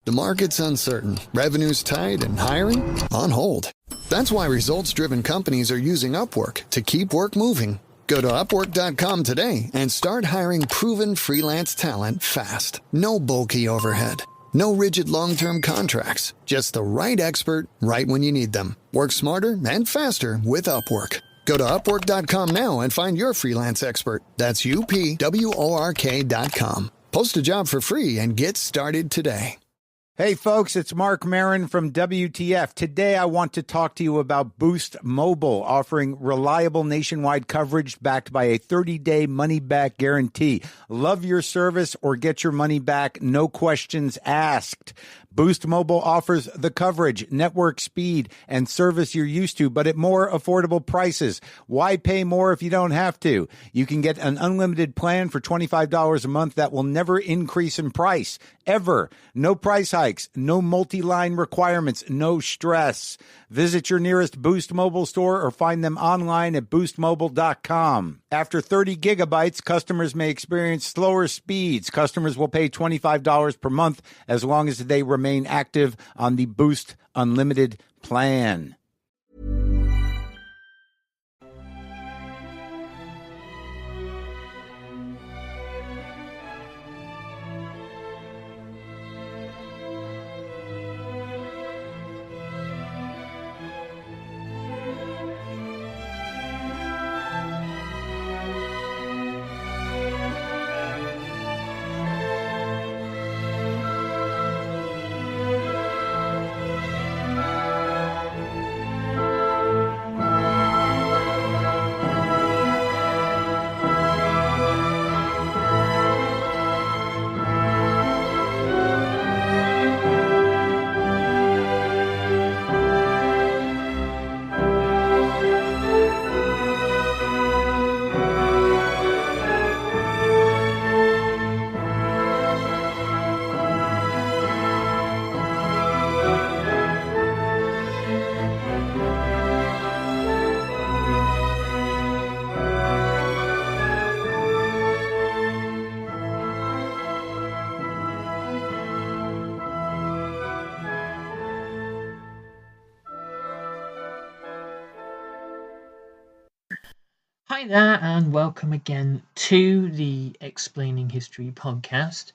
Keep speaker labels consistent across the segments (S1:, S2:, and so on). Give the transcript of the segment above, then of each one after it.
S1: The market's uncertain, revenue's tight, and hiring on hold. That's why results-driven companies are using Upwork to keep work moving. Go to Upwork.com today and start hiring proven freelance talent fast. No bulky overhead. No rigid long-term contracts. Just the right expert right when you need them. Work smarter and faster with Upwork. Go to Upwork.com now and find your freelance expert. That's UPWORK.com. Post a job for free and get started today.
S2: Hey folks, it's Mark Marin from WTF. Today I want to talk to you about Boost Mobile, offering reliable nationwide coverage backed by a 30-day money-back guarantee. Love your service or get your money back, no questions asked. Boost Mobile offers the coverage, network speed, and service you're used to, but at more affordable prices. Why pay more if you don't have to? You can get an unlimited plan for $25 a month that will never increase in price, ever. No price hikes, no multi-line requirements, no stress. Visit your nearest Boost Mobile store or find them online at boostmobile.com. After 30 gigabytes, customers may experience slower speeds. Customers will pay $25 per month as long as they remain active on the Boost Unlimited plan.
S3: Hi there, and welcome again to the Explaining History podcast.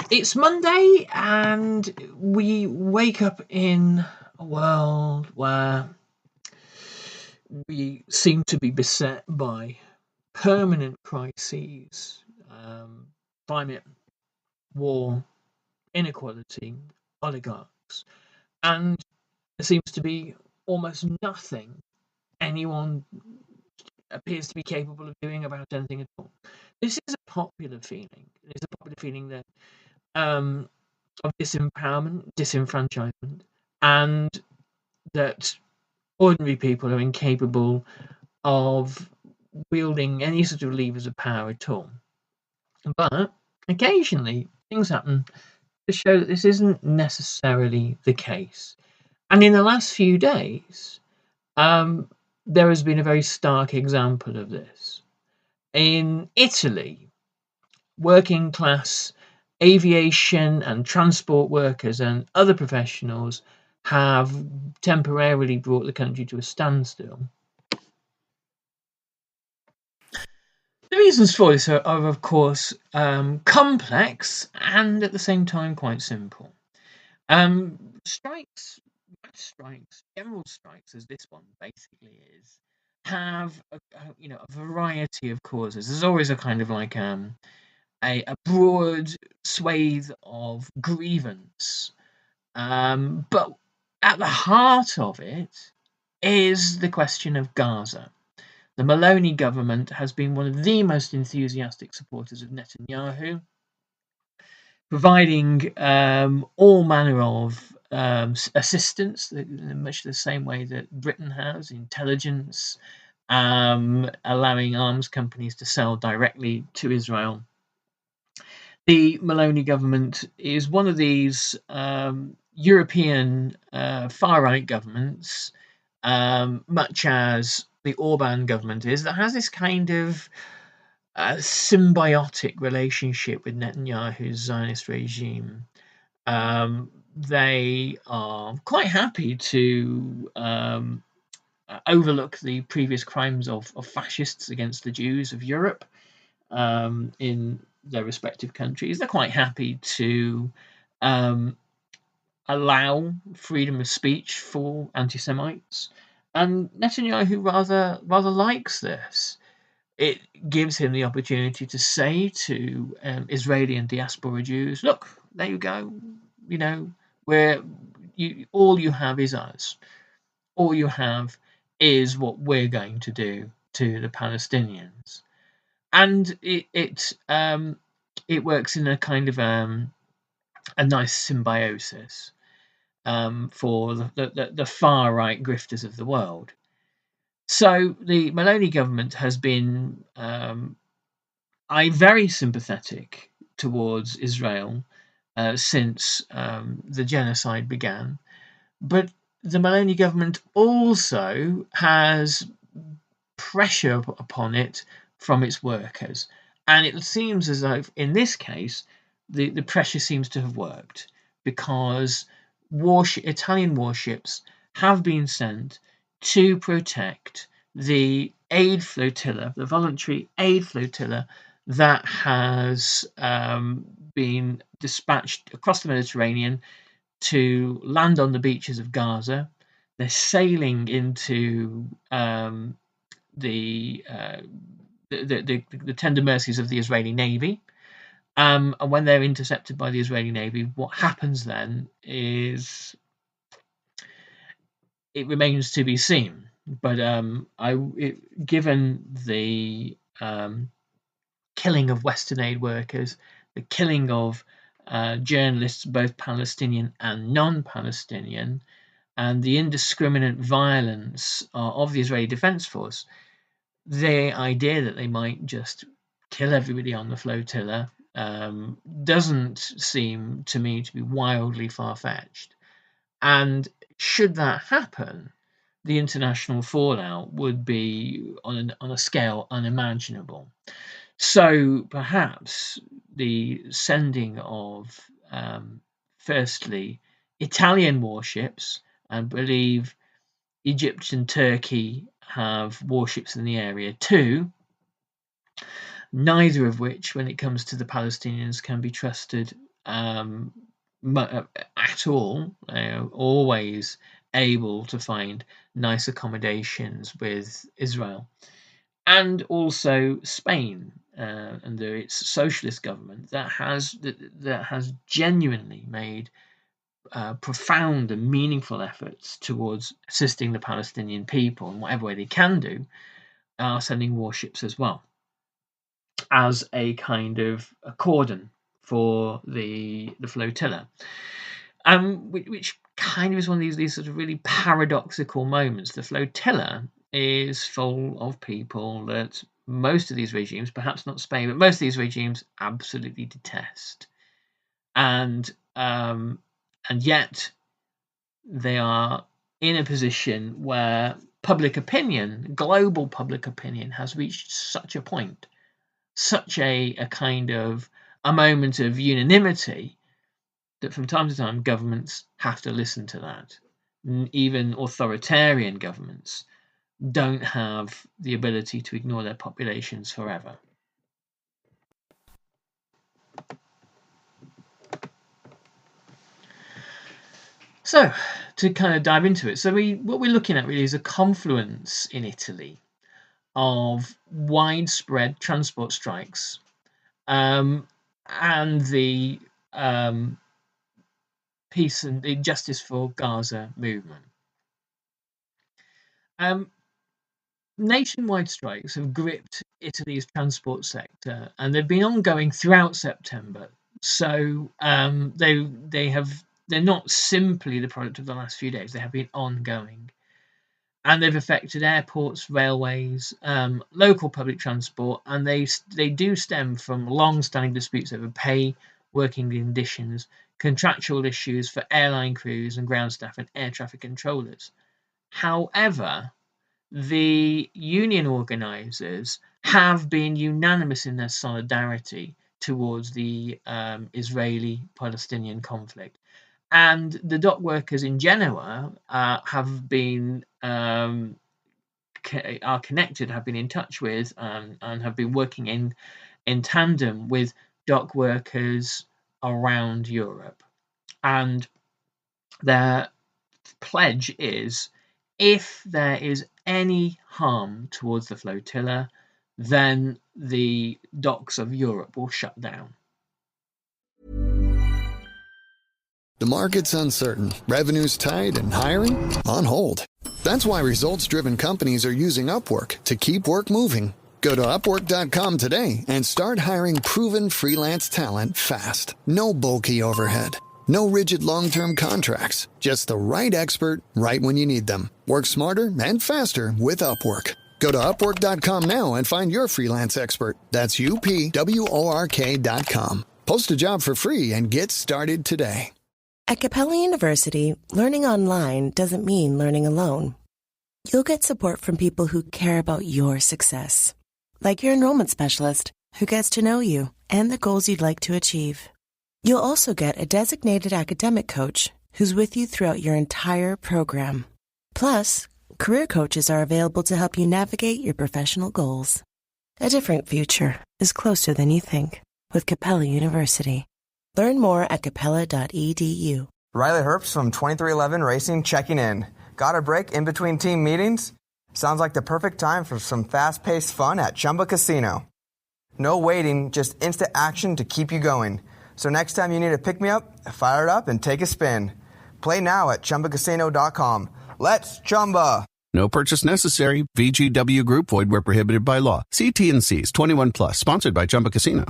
S3: It's Monday, and we wake up in a world where we seem to be beset by permanent crises, climate, war, inequality, oligarchs, and there seems to be almost nothing anyone appears to be capable of doing about anything at all. This is a popular feeling. It's a popular feeling that of disempowerment, disenfranchisement, and that ordinary people are incapable of wielding any sort of levers of power at all. But occasionally things happen to show that this isn't necessarily the case. And in the last few days, there has been a very stark example of this. In Italy, working class aviation and transport workers and other professionals have temporarily brought the country to a standstill. The reasons for this are of course, complex and at the same time quite simple. General strikes, as this one basically is, have a variety of causes. There's always a kind of like a broad swathe of grievance, but at the heart of it is the question of Gaza. The Meloni government has been one of the most enthusiastic supporters of Netanyahu, providing all manner of assistance in much the same way that Britain has, intelligence, allowing arms companies to sell directly to Israel. The Meloni government is one of these European far-right governments, much as the Orban government is, that has this kind of symbiotic relationship with Netanyahu's Zionist regime. They are quite happy to overlook the previous crimes of fascists against the Jews of Europe in their respective countries. They're quite happy to um, allow freedom of speech for anti-Semites, and Netanyahu rather likes this. It gives him the opportunity to say to Israeli and diaspora Jews, "Look, there you go. You know, where all you have is us. All you have is what we're going to do to the Palestinians." And it works in a kind of a nice symbiosis for the far right grifters of the world. So the Meloni government has been very sympathetic towards Israel since the genocide began, but the Meloni government also has pressure upon it from its workers. And it seems as though in this case, the pressure seems to have worked, because Italian warships have been sent to protect the aid flotilla, the voluntary aid flotilla that has been dispatched across the Mediterranean to land on the beaches of Gaza. They're sailing into the, uh, the tender mercies of the Israeli Navy. And when they're intercepted by the Israeli Navy, what happens then is it remains to be seen. But given the killing of Western aid workers, the killing of journalists, both Palestinian and non-Palestinian, and the indiscriminate violence of the Israeli Defense Force, the idea that they might just kill everybody on the flotilla doesn't seem to me to be wildly far-fetched. And should that happen, the international fallout would be on a scale unimaginable. So perhaps the sending of, firstly, Italian warships, I believe Egypt and Turkey have warships in the area too, neither of which, when it comes to the Palestinians, can be trusted at all. Always able to find nice accommodations with Israel. And also Spain, under its socialist government, that has genuinely made profound and meaningful efforts towards assisting the Palestinian people in whatever way they can do, are sending warships as well, as a kind of a cordon for the flotilla, which kind of is one of these sort of really paradoxical moments. The flotilla is full of people that most of these regimes, perhaps not Spain, but most of these regimes absolutely detest, and yet they are in a position where public opinion, global public opinion, has reached such a point, such a kind of a moment of unanimity, that from time to time governments have to listen to that. Even authoritarian governments don't have the ability to ignore their populations forever. So, to kind of dive into it, so what we're looking at really is a confluence in Italy of widespread transport strikes and the peace and the Justice for Gaza movement. Nationwide strikes have gripped Italy's transport sector, and they've been ongoing throughout September. So they're not simply the product of the last few days. They have been ongoing, and they've affected airports, railways, local public transport, and they do stem from long-standing disputes over pay, working conditions, contractual issues for airline crews and ground staff and air traffic controllers. However, the union organisers have been unanimous in their solidarity towards the Israeli-Palestinian conflict. And the dock workers in Genoa have been are connected, have been in touch with, and have been working in tandem with dock workers around Europe. And their pledge is, if there is any harm towards the flotilla, then the docks of Europe will shut down.
S1: The market's uncertain, revenue's tight, and hiring on hold. That's why results-driven companies are using Upwork to keep work moving. Go to Upwork.com today and start hiring proven freelance talent fast. No bulky overhead. No rigid long-term contracts. Just the right expert right when you need them. Work smarter and faster with Upwork. Go to Upwork.com now and find your freelance expert. That's UPWORK.com. Post a job for free and get started today.
S4: At Capella University, learning online doesn't mean learning alone. You'll get support from people who care about your success, like your enrollment specialist who gets to know you and the goals you'd like to achieve. You'll also get a designated academic coach who's with you throughout your entire program. Plus, career coaches are available to help you navigate your professional goals. A different future is closer than you think with Capella University. Learn more at capella.edu.
S5: Riley Herbst from 2311 Racing checking in. Got a break in between team meetings? Sounds like the perfect time for some fast-paced fun at Chumba Casino. No waiting, just instant action to keep you going. So next time you need a pick-me-up, fire it up and take a spin. Play now at ChumbaCasino.com. Let's Chumba!
S6: No purchase necessary. VGW Group. Void where prohibited by law. See T&Cs. 21 plus. Sponsored by Chumba Casino.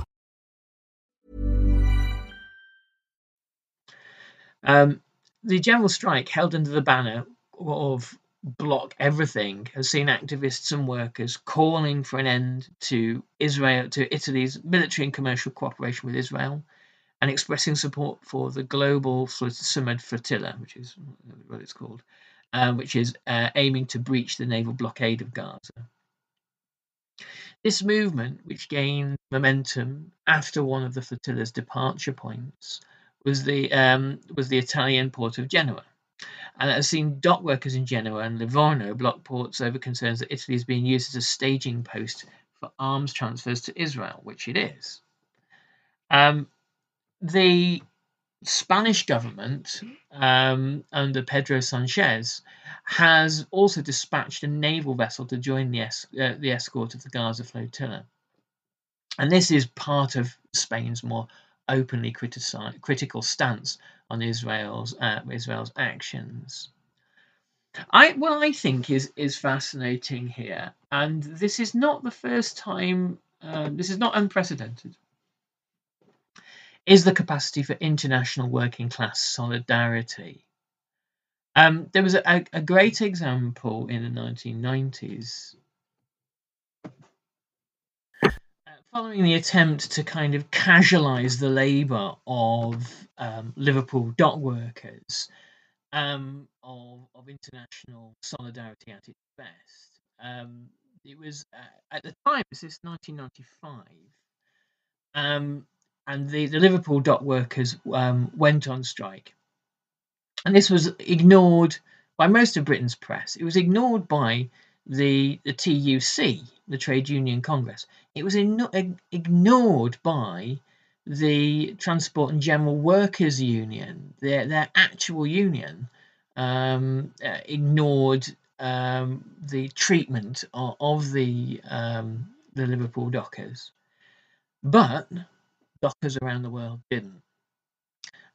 S3: The general strike held under the banner of Block Everything has seen activists and workers calling for an end to Italy's military and commercial cooperation with Israel, and expressing support for the global Summit Flotilla, which is what it's called, which is aiming to breach the naval blockade of Gaza. This movement, which gained momentum after one of the flotilla's departure points, was the Italian port of Genoa, and it has seen dock workers in Genoa and Livorno block ports over concerns that Italy is being used as a staging post for arms transfers to Israel, which it is. The Spanish government, under Pedro Sanchez, has also dispatched a naval vessel to join the escort of the Gaza flotilla. And this is part of Spain's more openly critical stance on Israel's actions. What I think is fascinating here, and this is not the first time, this is not unprecedented, is the capacity for international working class solidarity. There was a great example in the 1990s. Following the attempt to kind of casualise the labour of Liverpool dock workers, of international solidarity at its best, it was at the time, this is 1995, and the Liverpool dock workers went on strike. And this was ignored by most of Britain's press. It was ignored by the TUC, the Trade Union Congress. It was ignored by the Transport and General Workers Union, their actual union, ignored the treatment of the Liverpool dockers. But dockers around the world didn't.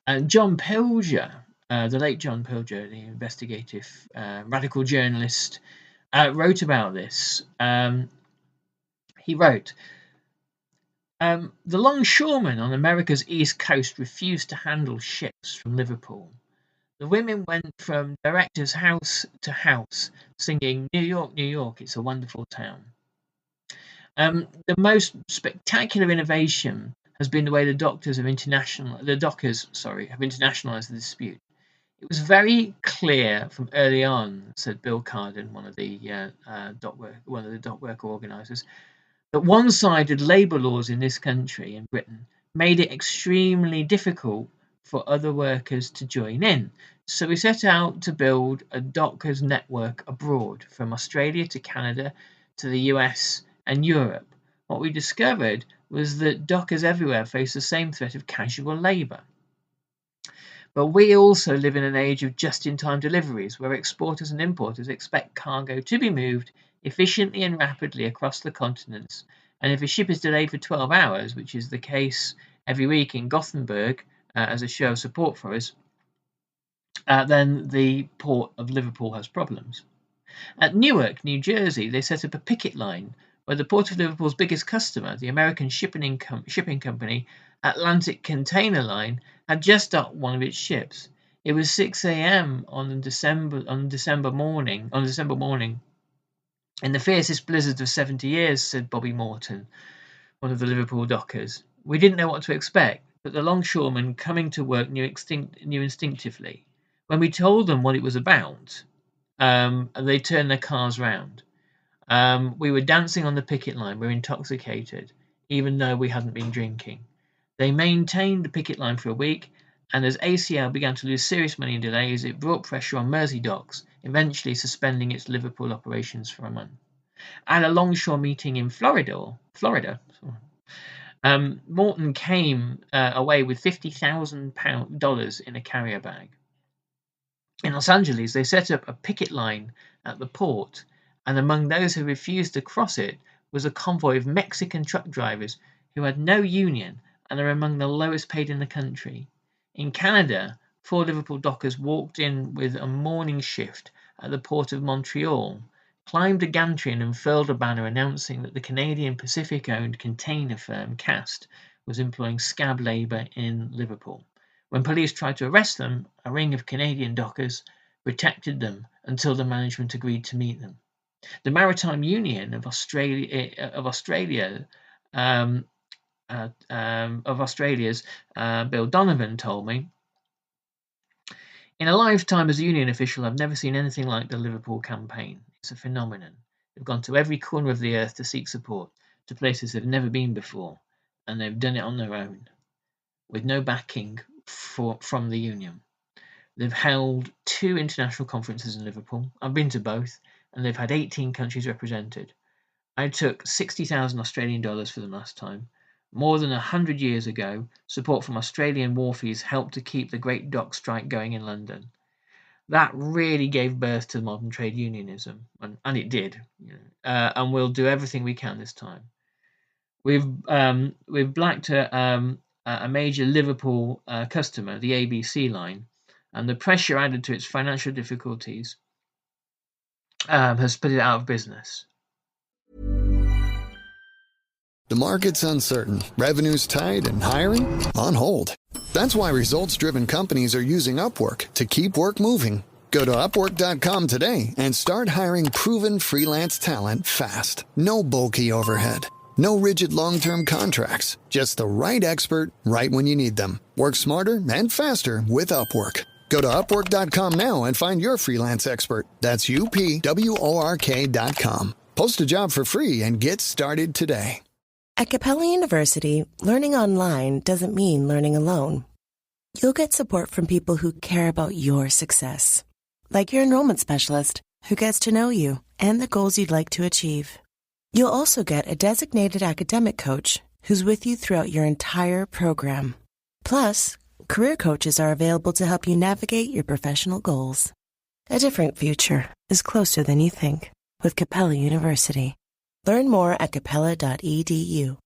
S3: And John Pilger, the late John Pilger, the investigative radical journalist, wrote about this. He wrote, the longshoremen on America's East Coast refused to handle ships from Liverpool. The women went from director's house to house, singing, "New York, New York, it's a wonderful town." The most spectacular innovation has been the way the dockers have internationalized the dispute. It was very clear from early on, said Bill Carden, one of the dock worker organisers, But one-sided labour laws in this country, in Britain, made it extremely difficult for other workers to join in. So we set out to build a dockers network abroad, from Australia to Canada to the US and Europe. What we discovered was that dockers everywhere face the same threat of casual labour. But we also live in an age of just-in-time deliveries, where exporters and importers expect cargo to be moved efficiently and rapidly across the continents. And if a ship is delayed for 12 hours, which is the case every week in Gothenburg as a show of support for us, then the port of Liverpool has problems. At Newark, New Jersey, they set up a picket line where the Port of Liverpool's biggest customer, the American shipping company Atlantic Container Line, had just docked one of its ships. It was 6 a.m. on December morning, in the fiercest blizzard of 70 years, said Bobby Morton, one of the Liverpool dockers. We didn't know what to expect, but the longshoremen coming to work knew instinctively. When we told them what it was about, they turned their cars round. We were dancing on the picket line. We were intoxicated, even though we hadn't been drinking. They maintained the picket line for a week, and as ACL began to lose serious money in delays, it brought pressure on Mersey docks, eventually suspending its Liverpool operations for a month. At a longshore meeting in Florida, Morton came away with $50,000 in a carrier bag. In Los Angeles, they set up a picket line at the port, and among those who refused to cross it was a convoy of Mexican truck drivers who had no union and are among the lowest paid in the country. In Canada, 4 Liverpool dockers walked in with a morning shift at the port of Montreal, climbed a gantry and furled a banner announcing that the Canadian Pacific-owned container firm Cast was employing scab labour in Liverpool. When police tried to arrest them, a ring of Canadian dockers protected them until the management agreed to meet them. The Maritime Union of Australia's Bill Donovan told me, "In a lifetime as a union official, I've never seen anything like the Liverpool campaign. It's a phenomenon. They've gone to every corner of the earth to seek support, to places they've never been before, and they've done it on their own, with no backing from the union. They've held 2 international conferences in Liverpool. I've been to both, and they've had 18 countries represented. I took $60,000 Australian dollars for them last time. More than 100 years ago, support from Australian wharfies helped to keep the Great Dock Strike going in London. That really gave birth to modern trade unionism, and it did. And we'll do everything we can this time. We've blacked a major Liverpool customer, the ABC line, and the pressure added to its financial difficulties has put it out of business."
S1: The market's uncertain, revenue's tight, and hiring on hold. That's why results-driven companies are using Upwork to keep work moving. Go to Upwork.com today and start hiring proven freelance talent fast. No bulky overhead. No rigid long-term contracts. Just the right expert right when you need them. Work smarter and faster with Upwork. Go to Upwork.com now and find your freelance expert. That's UPWORK.com. Post a job for free and get started today.
S4: At Capella University, learning online doesn't mean learning alone. You'll get support from people who care about your success, like your enrollment specialist who gets to know you and the goals you'd like to achieve. You'll also get a designated academic coach who's with you throughout your entire program. Plus, career coaches are available to help you navigate your professional goals. A different future is closer than you think with Capella University. Learn more at capella.edu.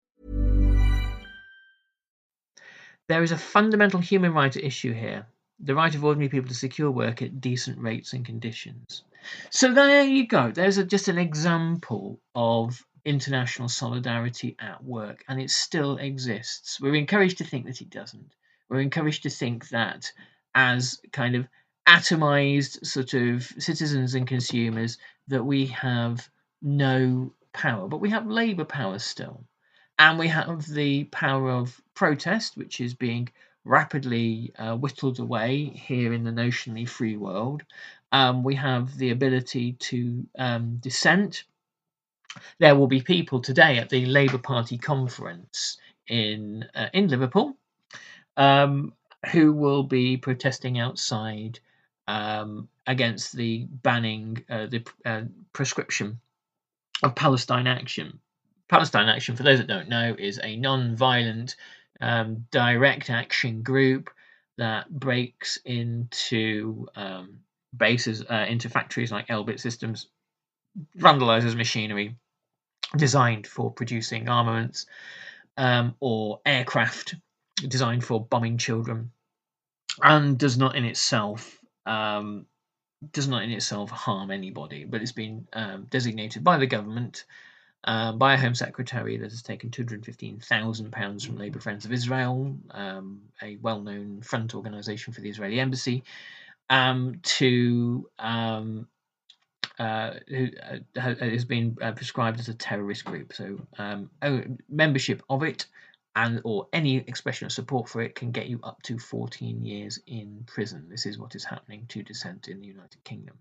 S3: There is a fundamental human right issue here, the right of ordinary people to secure work at decent rates and conditions. So there you go. There's just an example of international solidarity at work, and it still exists. We're encouraged to think that it doesn't. We're encouraged to think that as kind of atomized sort of citizens and consumers that we have no power, but we have labour power still, and we have the power of protest, which is being rapidly whittled away here in the notionally free world. We have the ability to dissent, There will be people today at the Labour Party conference in Liverpool who will be protesting outside against the banning the prescription of Palestine Action. Palestine Action, for those that don't know, is a non-violent direct action group that breaks into bases, into factories like Elbit Systems, vandalizes machinery designed for producing armaments, or aircraft designed for bombing children, and does not in itself harm anybody, but it's been designated by the government, by a Home Secretary that has taken £215,000 from Labour Friends of Israel, a well-known front organisation for the Israeli embassy, who has been prescribed as a terrorist group. So membership of it or any expression of support for it can get you up to 14 years in prison. This is what is happening to dissent in the United Kingdom.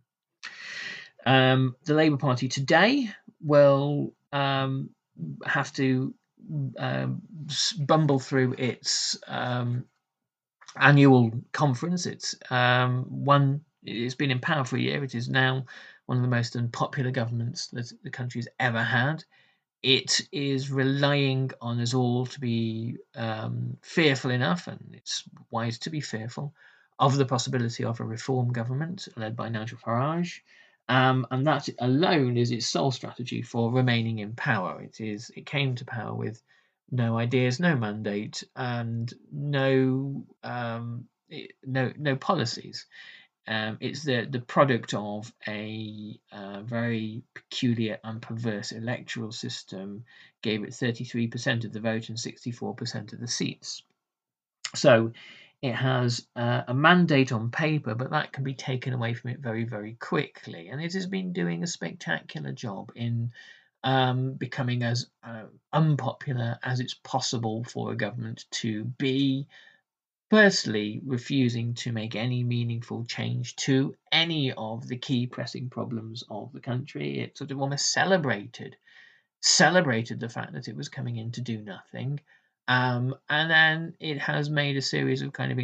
S3: The Labour Party today will have to bumble through its annual conference. It's been in power for a year. It is now one of the most unpopular governments that the country's ever had. It is relying on us all to be fearful enough, and it's wise to be fearful, of the possibility of a reform government led by Nigel Farage. And that alone is its sole strategy for remaining in power. It came to power with no ideas, no mandate, and no policies. It's the product of a very peculiar and perverse electoral system. Gave it 33% of the vote and 64% of the seats. So it has a mandate on paper, but that can be taken away from it very, very quickly. And it has been doing a spectacular job in becoming as unpopular as it's possible for a government to be. Firstly, refusing to make any meaningful change to any of the key pressing problems of the country. It sort of almost celebrated the fact that it was coming in to do nothing. And then it has made a series of kind of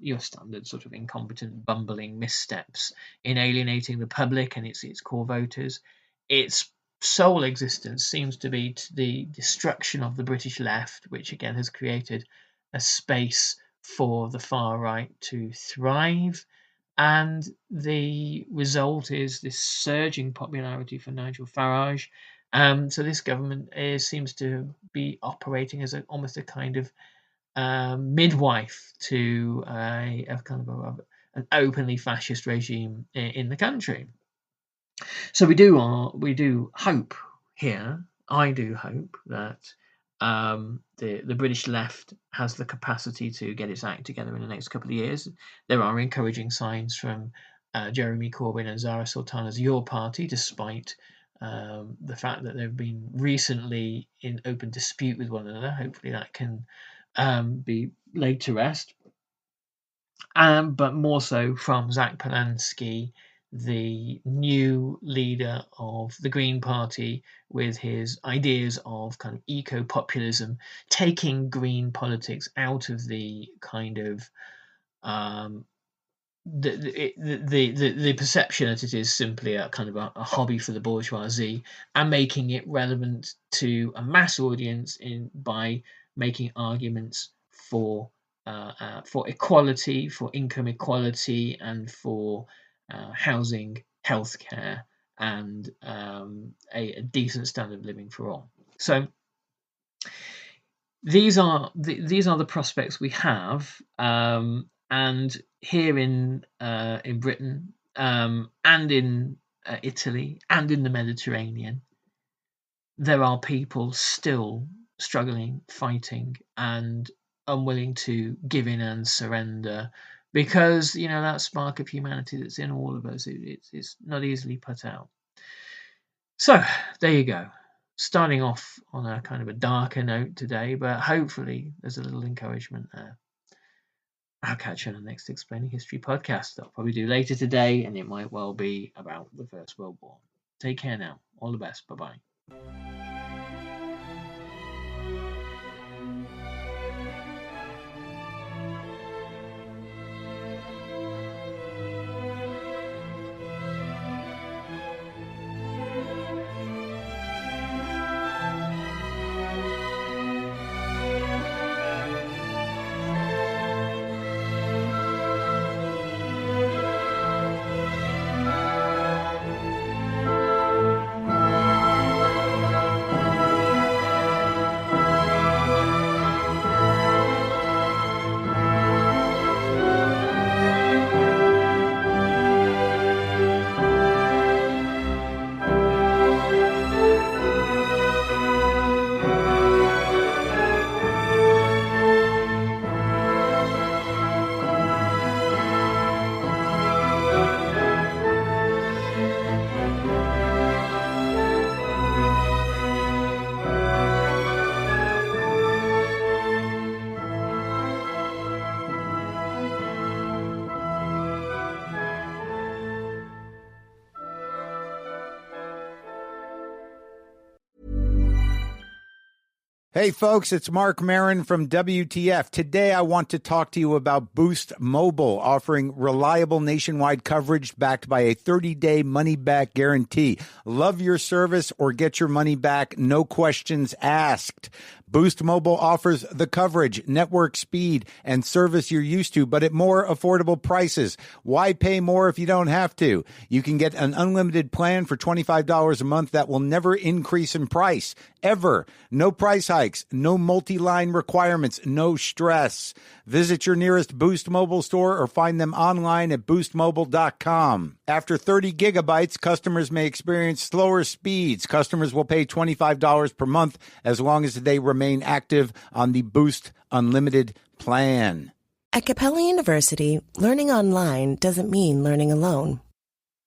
S3: your standard sort of incompetent, bumbling missteps in alienating the public and its core voters. Its sole existence seems to be the destruction of the British left, which again has created a space for the far right to thrive. And the result is this surging popularity for Nigel Farage. So this government seems to be operating as almost a kind of midwife to a kind of an openly fascist regime in the country. So we do hope here. I do hope that the British left has the capacity to get its act together in the next couple of years. There are encouraging signs from Jeremy Corbyn and Zara Sultana's Your Party, despite the fact that they've been recently in open dispute with one another. Hopefully that can be laid to rest. But more so from Zach Polanski, the new leader of the Green Party, with his ideas of kind of eco-populism, taking green politics out of the kind of the perception that it is simply a kind of a hobby for the bourgeoisie, and making it relevant to a mass audience by making arguments for equality, for income equality, and for housing, healthcare, and a decent standard of living for all. So these are the prospects we have, and here in Britain, and in Italy, and in the Mediterranean, there are people still struggling, fighting, and unwilling to give in and surrender, because that spark of humanity that's in all of us, it's not easily put out. So there you go. Starting off on a kind of a darker note today, but hopefully there's a little encouragement there. I'll catch you on the next Explaining History podcast. I'll probably do later today, and it might well be about the First World War. Take care now. All the best. Bye-bye.
S2: Hey folks, it's Mark Marin from WTF. Today I want to talk to you about Boost Mobile, offering reliable nationwide coverage backed by a 30-day money-back guarantee. Love your service or get your money back, no questions asked. Boost Mobile offers the coverage, network speed, and service you're used to, but at more affordable prices. Why pay more if you don't have to? You can get an unlimited plan for $25 a month that will never increase in price, ever. No price hikes, no multi-line requirements, no stress. Visit your nearest Boost Mobile store or find them online at boostmobile.com. After 30 gigabytes, customers may experience slower speeds. Customers will pay $25 per month as long as they remain active on the Boost Unlimited plan.
S4: At Capella University, learning online doesn't mean learning alone.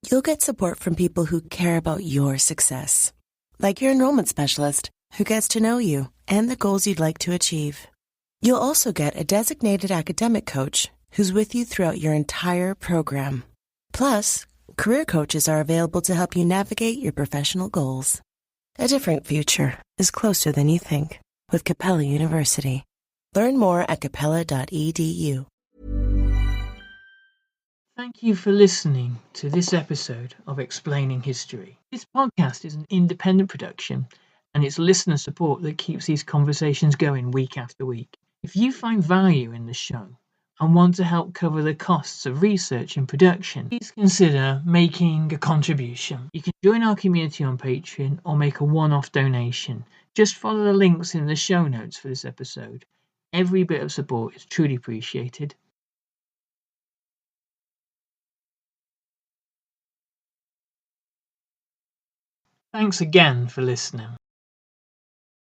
S4: You'll get support from people who care about your success, like your enrollment specialist who gets to know you and the goals you'd like to achieve. You'll also get a designated academic coach who's with you throughout your entire program. Plus, career coaches are available to help you navigate your professional goals. A different future is closer than you think with Capella University. Learn more at capella.edu.
S3: Thank you for listening to this episode of Explaining History. This podcast is an independent production, and it's listener support that keeps these conversations going week after week. If you find value in the show and want to help cover the costs of research and production, please consider making a contribution. You can join our community on Patreon or make a one-off donation. Just follow the links in the show notes for this episode. Every bit of support is truly appreciated. Thanks again for listening.